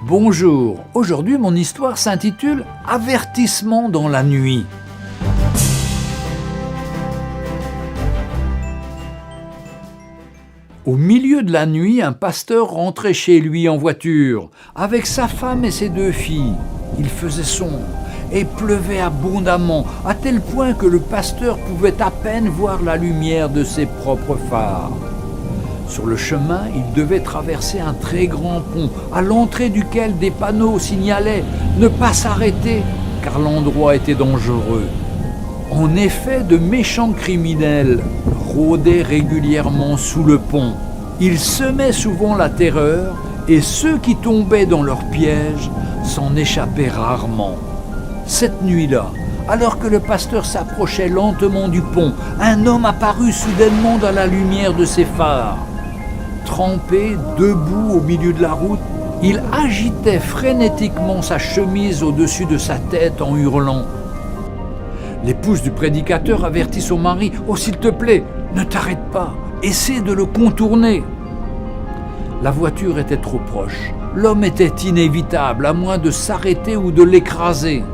Bonjour, aujourd'hui mon histoire s'intitule « Avertissement dans la nuit ». Au milieu de la nuit, un pasteur rentrait chez lui en voiture, avec sa femme et ses 2 filles. Il faisait sombre et pleuvait abondamment, à tel point que le pasteur pouvait à peine voir la lumière de ses propres phares. Sur le chemin, il devait traverser un très grand pont, à l'entrée duquel des panneaux signalaient « Ne pas s'arrêter » car l'endroit était dangereux. En effet, de méchants criminels rôdaient régulièrement sous le pont. Ils semaient souvent la terreur et ceux qui tombaient dans leur piège s'en échappaient rarement. Cette nuit-là, alors que le pasteur s'approchait lentement du pont, un homme apparut soudainement dans la lumière de ses phares. Trempé, debout au milieu de la route, il agitait frénétiquement sa chemise au-dessus de sa tête en hurlant. L'épouse du prédicateur avertit son mari « Oh, s'il te plaît, ne t'arrête pas, essaie de le contourner !» La voiture était trop proche. L'homme était inévitable, à moins de s'arrêter ou de l'écraser.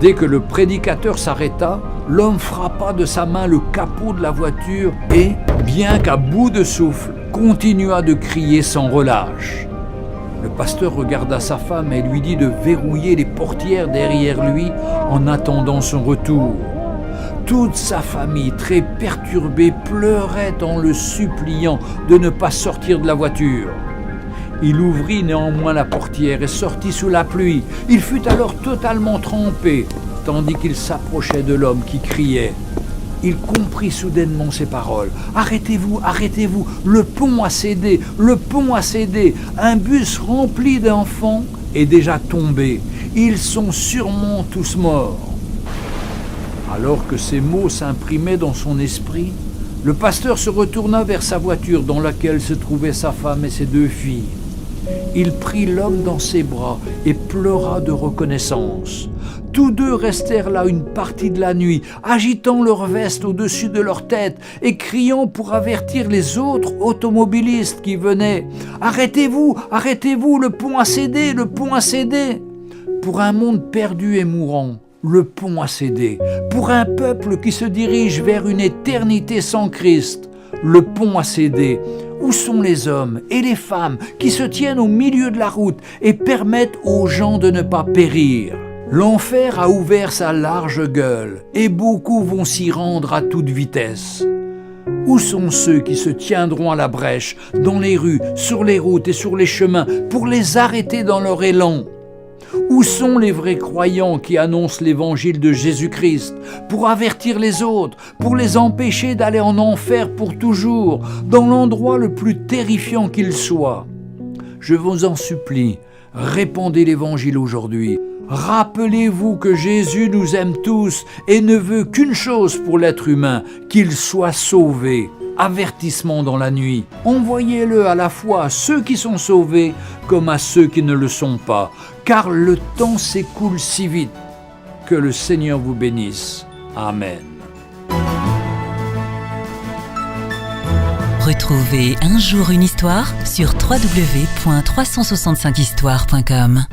Dès que le prédicateur s'arrêta, l'homme frappa de sa main le capot de la voiture et, bien qu'à bout de souffle, continua de crier sans relâche. Le pasteur regarda sa femme et lui dit de verrouiller les portières derrière lui en attendant son retour. Toute sa famille, très perturbée, pleurait en le suppliant de ne pas sortir de la voiture. Il ouvrit néanmoins la portière et sortit sous la pluie. Il fut alors totalement trempé, tandis qu'il s'approchait de l'homme qui criait. Il comprit soudainement ces paroles. « Arrêtez-vous, arrêtez-vous, le pont a cédé, le pont a cédé. Un bus rempli d'enfants est déjà tombé. Ils sont sûrement tous morts. » Alors que ces mots s'imprimaient dans son esprit, le pasteur se retourna vers sa voiture dans laquelle se trouvaient sa femme et ses 2 filles. Il prit l'homme dans ses bras et pleura de reconnaissance. Tous 2 restèrent là une partie de la nuit, agitant leurs vestes au-dessus de leur tête et criant pour avertir les autres automobilistes qui venaient. « Arrêtez-vous, arrêtez-vous, le pont a cédé, le pont a cédé !» Pour un monde perdu et mourant, le pont a cédé. Pour un peuple qui se dirige vers une éternité sans Christ, le pont a cédé. Où sont les hommes et les femmes qui se tiennent au milieu de la route et permettent aux gens de ne pas périr? L'enfer a ouvert sa large gueule et beaucoup vont s'y rendre à toute vitesse. Où sont ceux qui se tiendront à la brèche, dans les rues, sur les routes et sur les chemins, pour les arrêter dans leur élan? Où sont les vrais croyants qui annoncent l'évangile de Jésus-Christ pour avertir les autres, pour les empêcher d'aller en enfer pour toujours, dans l'endroit le plus terrifiant qu'il soit? Je vous en supplie, répandez l'évangile aujourd'hui. Rappelez-vous que Jésus nous aime tous et ne veut qu'une chose pour l'être humain, qu'il soit sauvé. Avertissement dans la nuit. Envoyez-le à la fois à ceux qui sont sauvés comme à ceux qui ne le sont pas, car le temps s'écoule si vite. Que le Seigneur vous bénisse. Amen. Retrouvez Un jour une histoire sur www.365histoire.com.